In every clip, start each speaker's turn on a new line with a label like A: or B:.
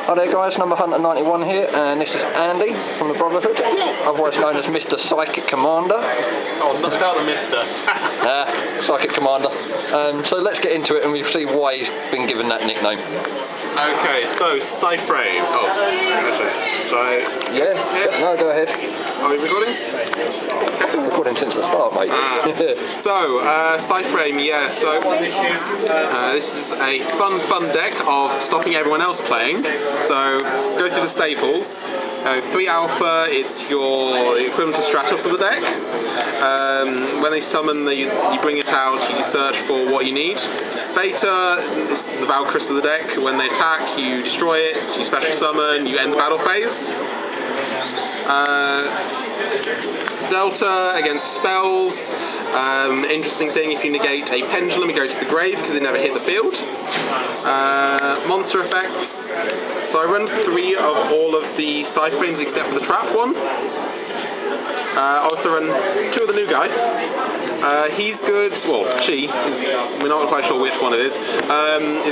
A: Hi there guys, Number Hunter 91 here, and this is Andy from the Brotherhood, otherwise known as Mr. Psychic Commander.
B: Oh, not the Mister.
A: Psychic Commander. So let's get into it and we'll see why he's been given that nickname.
B: Okay, so Psy-Frame. Oh,
A: yeah? No, go ahead.
B: Are we recording?
A: Recording since the start, mate.
B: So, Psy-Frame, yeah, so this is a fun deck of stopping everyone else playing. So, go through the staples. 3 alpha, it's your equivalent to Stratos of the deck. When they summon, you bring it out, you search for what you need. Beta is the Valkyrie of the deck. When they attack, you destroy it, you special summon, you end the battle phase. Delta against spells. Interesting thing, if you negate a pendulum, it goes to the grave because it never hit the field. Monster effects. So I run 3 of all of the Psy-Frames except for the trap one. I also run 2 of the new guy. He's good, well, we're not quite sure which one it is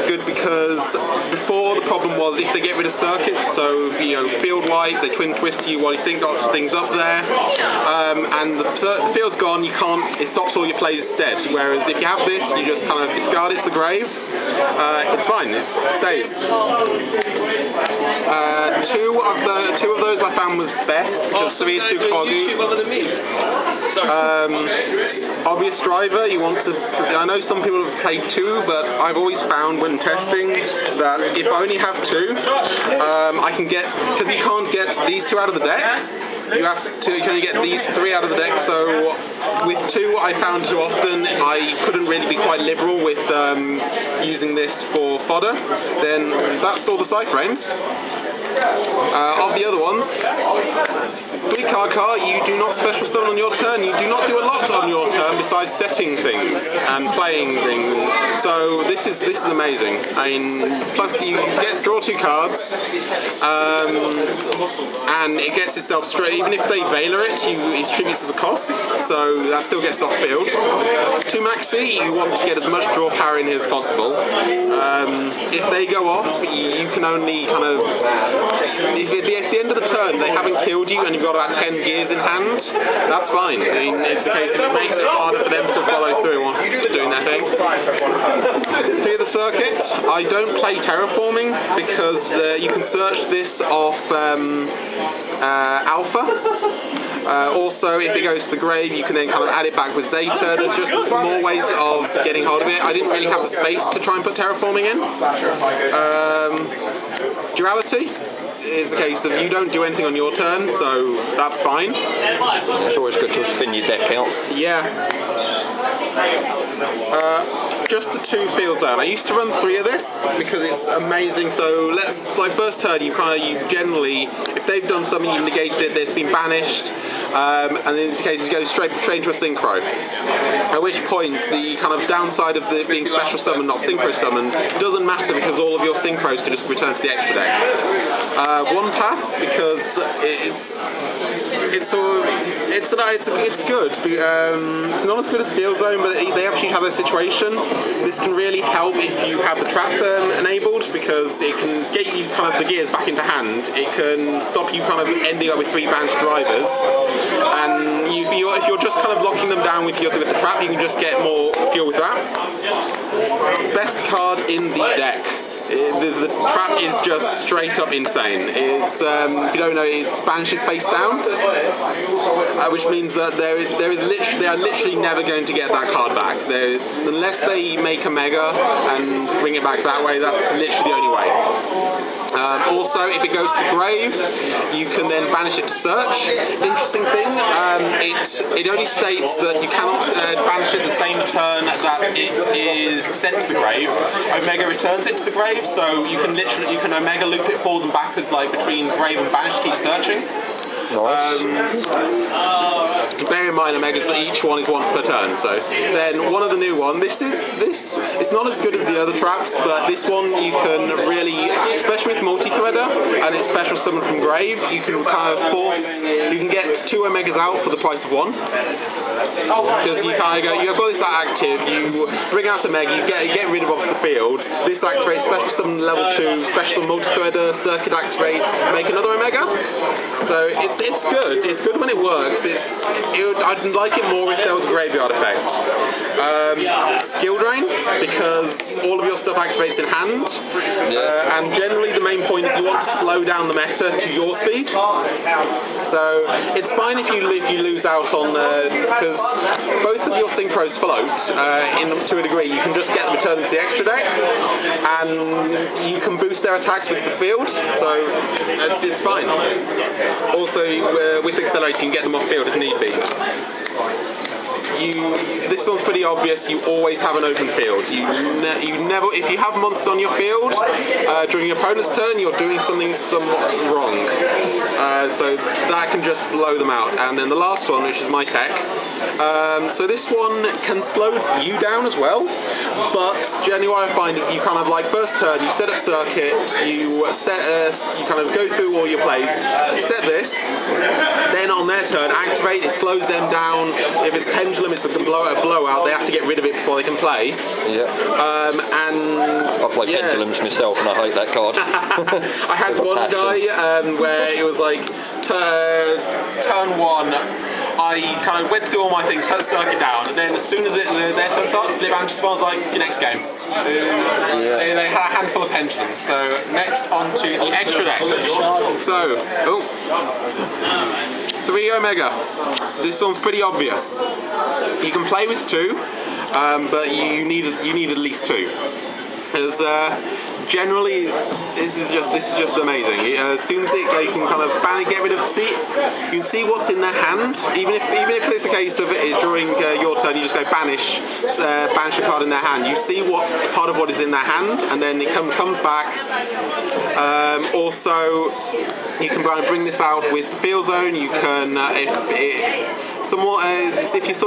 B: good because before the problem was if they get rid of circuits, so, field wipe, they twin twist you while you think got things up there, and the field's gone, it stops all your plays instead, whereas if you have this, you just kind of discard it to the grave, it's fine, it stays. 2 of those I found was best because 3 is too foggy. Obvious driver, I know some people have played 2, but I've always found when testing that if I only have 2, I can get, because you can't get these 2 out of the deck, you can only get these 3 out of the deck, so with 2 I found too often I couldn't really be quite liberal with using this for fodder. Then that's all the Psy-Frames. Of the other ones, 3 card, you do not special summon on your turn, you do not do a lot on your turn besides setting things and playing things, so this is amazing. I mean, plus you get draw 2 cards, and it gets itself straight, even if they Veiler it, it tributes as a cost, so that still gets off field. 2 maxi, you want to get as much draw power in here as possible. If they go off, you can only kind of, if at the end of the turn they haven't killed you and you've got about 10 gears in hand, that's fine. I mean, it's the case if it makes it harder for them to follow through on doing their thing. Clear the circuit. I don't play terraforming because you can search this off alpha. Also, if it goes to the grave, you can then kind of add it back with Zeta. There's just more ways of getting hold of it. I didn't really have the space to try and put terraforming in. Duality is the case of you don't do anything on your turn, so that's fine.
A: It's always good to thin your deck out.
B: Yeah. Just the 2 field zone. I used to run 3 of this because it's amazing. So first turn, you generally, if they've done something, you've negated it, it's been banished, and in this case, you go straight into a synchro. At which point, the kind of downside of being special summoned, not synchro summoned, doesn't matter because all of your synchros can just return to the extra deck. 1 path because it's good. It's not as good as Field Zone, but they actually have a situation. This can really help if you have the trap enabled because it can get you kind of the gears back into hand. It can stop you kind of ending up with 3 banished drivers, and if you're just kind of locking them down with the trap, you can just get more fuel with that. Best card in the deck. The trap is just straight up insane. It's if you don't know, it banishes face down, which means that they are literally never going to get that card back. Unless they make a mega and bring it back that way, that's literally the only way. Also, if it goes to the grave, you can then banish it to search. Interesting thing, it only states that you cannot banish it the same turn that it is sent to the grave. Omega returns it to the grave, so you can Omega loop it forward and backwards, like between grave and banish, keep searching.
A: Nice.
B: Bear in mind, Omegas, each one is once per turn. So then one of the new one. This it's not as good as the other traps, but this one you can really, especially with multi-threader. and it's special summoned from grave, you can kind of you can get 2 Omegas out for the price of 1. Because you kind of go, you've got this active, you bring out Omega, you get rid of off the field. This activates special summon level 2, special summon multi-threader, circuit activates, make another Omega. So it's good. It's good when it works. I'd like it more if there was a graveyard effect. Skill drain, because all of your stuff activates in hand, and generally the main point is you want to slow down the meta to your speed. So it's fine if you lose out on because both of your synchros float to a degree. You can just get them returned into the extra deck, and you can boost their attacks with the field. So it's fine. Also, with Accelerate, you can get them off field if need be. This one's pretty obvious. You always have an open field. You never, if you have monsters on your field during your opponent's turn, you're doing something somewhat wrong. So that can just blow them out. And then the last one, which is my tech. So this one can slow you down as well. But generally, what I find is you kind of like first turn, you set up circuit, you kind of go through all your plays, set this, then on their turn activate. It slows them down. If it's pendulum, it's a blowout. They have to get rid of it before they can play. Yeah.
A: I play pendulums myself, and I hate that card.
B: I had one guy where it was like turn 1. I kind of went through all my things, put the circuit down, and then as soon as their turn started, flip out, just was like, your next game. They had a handful of pendulums. So next on to the extra deck. So, 3 Omega. This one's pretty obvious. You can play with 2, but you need at least 2. Because generally, this is just amazing. As soon as you can kind of get rid of you can see what's in their hand. Even if it's a case of during your turn, you just go banish a card in their hand. You see what part of what is in their hand, and then it comes back. Also, you can bring this out with Field Zone. You can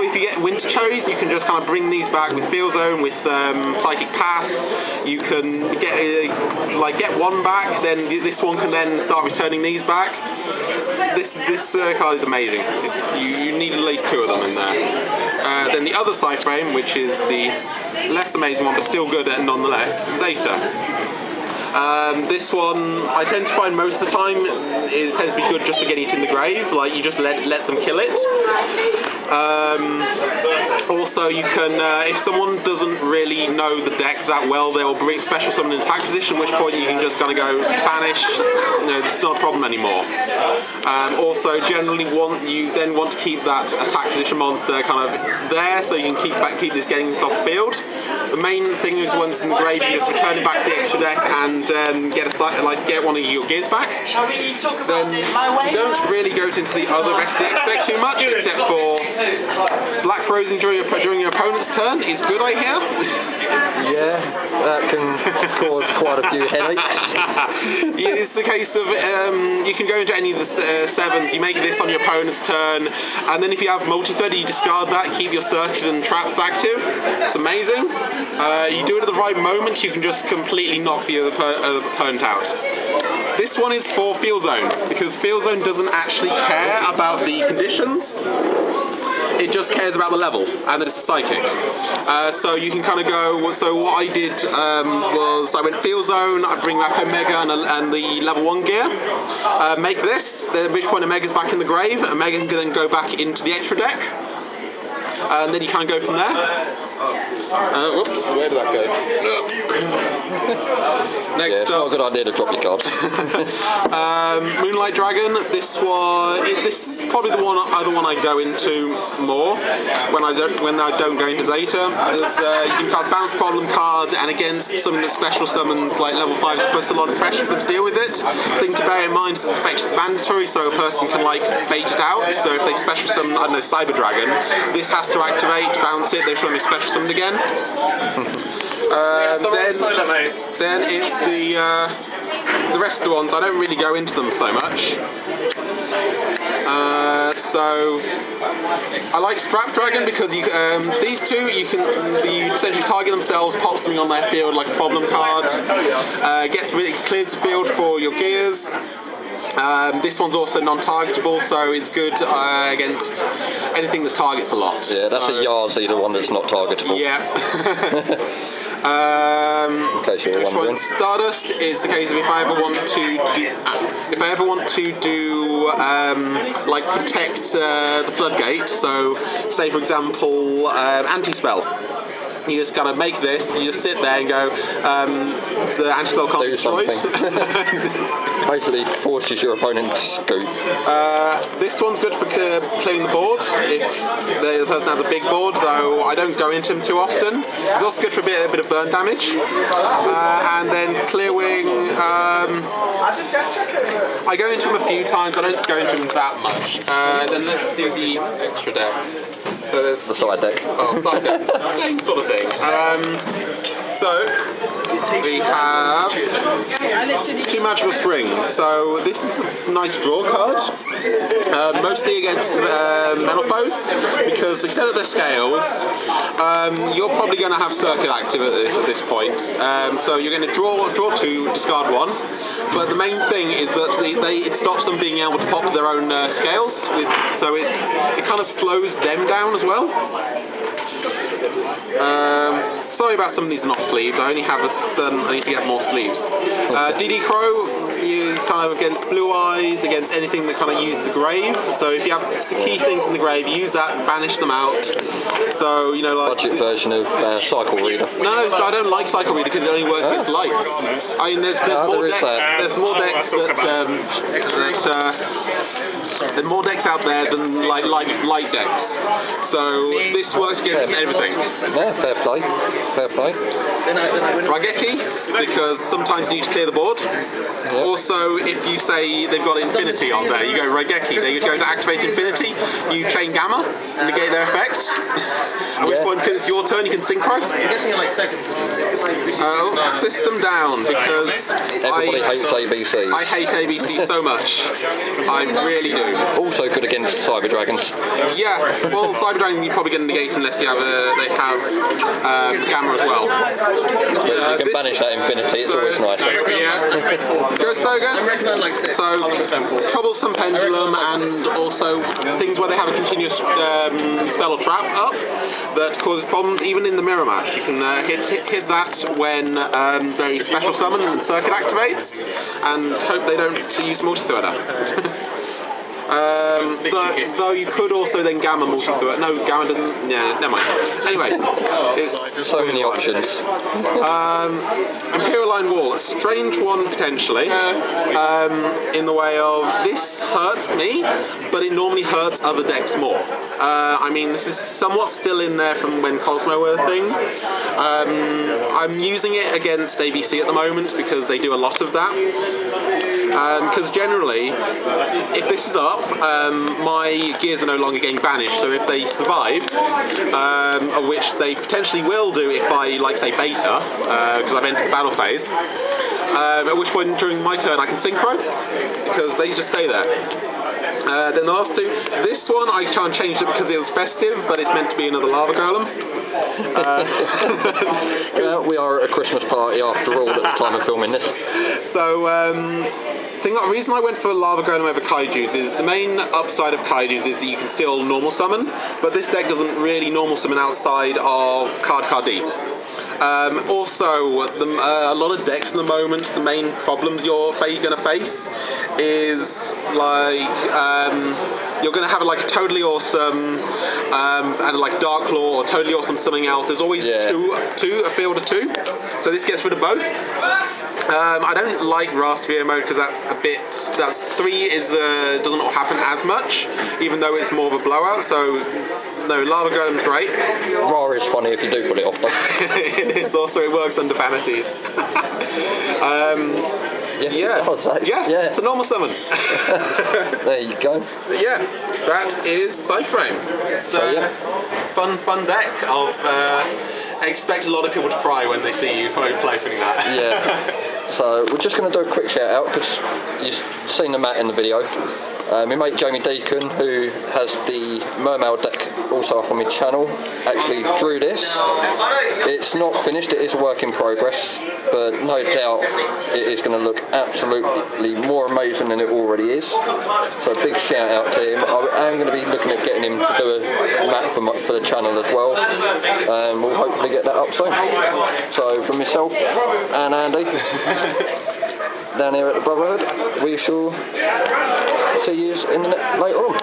B: if you get Winter Cherries, you can just kind of bring these back with Field Zone, with Psychic Path. You can get one back, then this one can then start returning these back. This card is amazing. You need at least 2 of them in there. Then the other Psy-Frame, which is the less amazing one, but still good nonetheless, Zeta. This one, I tend to find most of the time, it tends to be good just for getting it in the grave, like you just let them kill it. Also, you can, if someone doesn't really know the deck that well, they'll bring special summon in attack position, at which point you can just kind of go banish, it's not a problem anymore. Also, generally you then want to keep that attack position monster kind of there, so you can keep this getting this off the field. The main thing is once in the grave, you just return it back to the extra deck and get one of your gears back. Then you don't really go into the other rest of the deck too much, except for Black Frozen during your opponent's turn is good, I hear.
A: Yeah, that can cause quite a few headaches.
B: It's the case of you can go into any of the 7s, you make this on your opponent's turn, and then if you have multi-thread, you discard that, keep your circuit and traps active. It's amazing. You do it at the right moment, you can just completely knock the other opponent out. This one is for Field Zone, because Field Zone doesn't actually care about the conditions. It just cares about the level, and it's psychic. So you can kind of go. So what I did was I went Field Zone. I bring back Omega and the level 1 gear. Make this. At which point Omega's back in the grave. Omega can then go back into the extra deck, and then you kind of go from there. Whoops, where did that go? Next
A: it's not a good idea to drop your card.
B: Moonlight Dragon. This is probably the other one I go into more when I don't go into Zeta. You can have bounce problem cards, and against some of the special summons like level 5, it puts a lot of pressure for them to deal with it. Thing to bear in mind is the effect is mandatory, so a person can bait it out. So if they special summon, I don't know, Cyber Dragon, this has to activate, bounce it, they should be special summoned again. Then it's the the rest of the ones, I don't really go into them so much. So I like Strap Dragon because you, these two you essentially target themselves, pop something on their field like a problem card, clears the field for your gears. This one's also non-targetable, so it's good against anything that targets a lot.
A: Yeah, that's a Yazi, the one that's not targetable.
B: Yeah. In
A: case you're wondering.
B: Stardust is the case of if I ever want to do like protect the floodgate. So, say for example, anti-spell. You just gotta make this. You just sit there and go. The anti-spell can't be destroyed.
A: Basically, forces your opponent to scoop.
B: This one's good for clearing the board if the person has a big board, though I don't go into him too often. It's also good for a bit of burn damage. And then Clear Wing, I go into him a few times, I don't go into him that much. Then let's do the extra deck. So there's
A: the side deck.
B: Oh, side deck. Same sort of thing. So we have two magical springs. So this is a nice draw card, mostly against metal foes, because instead of their scales, you're probably going to have circuit active at this point. So you're going to draw two, discard one. But the main thing is that it stops them being able to pop their own scales, so it kind of slows them down as well. Sorry about some of these not sleeves. I only have I need to get more sleeves. DD Crow is kind of against blue eyes, against anything that kind of uses the grave. So if you have key things in the grave, use that, banish them out. So, you know, like...
A: Budget version of Cycle Reader.
B: No, I don't like Cycle Reader because it only works with light. I mean, there's more decks there are more decks out there than light decks. So this works against everything.
A: Yeah, fair play. Fair play.
B: Raigeki, because sometimes you need to clear the board.
A: Yep.
B: Also, if you say they've got Infinity on there, you go Raigeki. They go to activate Infinity, you chain Gamma, negate their effect. At which point, because it's your turn, you can Synchro.
C: I'm guessing you like second.
B: System down, because
A: everybody hates ABC.
B: I hate ABC so much. I really do.
A: Also good against Cyber Dragons.
B: Yeah, well, Cyber Dragon you probably get a negate unless they have Gamma as well.
A: But you can banish that Infinity, it's always nice.
B: Yeah. Ghost Ogre. So, Troublesome Pendulum, and also things where they have a continuous spell or trap up that causes problems even in the mirror match. You can hit that when they special summon and circuit activates, and hope they don't use multi-threader. Though you could also then Gamma multi-thread. No, Gamma doesn't. Yeah, never mind. Anyway,
A: so many options.
B: Imperial Line Wall, a strange one potentially, in the way of this hurts me, but it normally hurts other decks more. I mean, this is somewhat still in there from when Cosmo were a thing. I'm using it against ABC at the moment because they do a lot of that. Because generally, if this is up, my gears are no longer getting banished, so if they survive, which they potentially will do if I, like, say, beta, because I've entered the battle phase, at which point during my turn I can Synchro, because they just stay there. Then the last two, this one I try and change it because it was festive, but it's meant to be another lava golem.
A: Well, we are at a Christmas party after all at the time of filming this.
B: So, the reason I went for Lava Golem over Kaijus is the main upside of Kaijus is that you can still normal summon, but this deck doesn't really normal summon outside of card deep. Also, a lot of decks at the moment, the main problems you're going to face is like you're going to have like a totally awesome and like Dark Claw or totally awesome something else. There's always a field of two, so this gets rid of both. I don't like Raspberry mode because that's 3 doesn't happen as much, even though it's more of a blowout. So no, Lava Golem's great.
A: Ra is funny if you do put it off though.
B: It works under vanities.
A: It's
B: a normal summon.
A: There you go.
B: Yeah, that is Psy-Frame. So fun deck of expect a lot of people to cry when they see you play opening that.
A: Yeah. So we're just going to do a quick shout out because you've seen the mat in the video. My mate Jamie Deacon, who has the Mermaid deck also up on my channel, actually drew this. It's not finished, it is a work in progress, but no doubt it is going to look absolutely more amazing than it already is. So a big shout out to him. I am going to be looking at getting him to do a mat for the channel as well. We'll hopefully get that up soon. So from myself and Andy down here at the Brotherhood, we shall see you in the later on.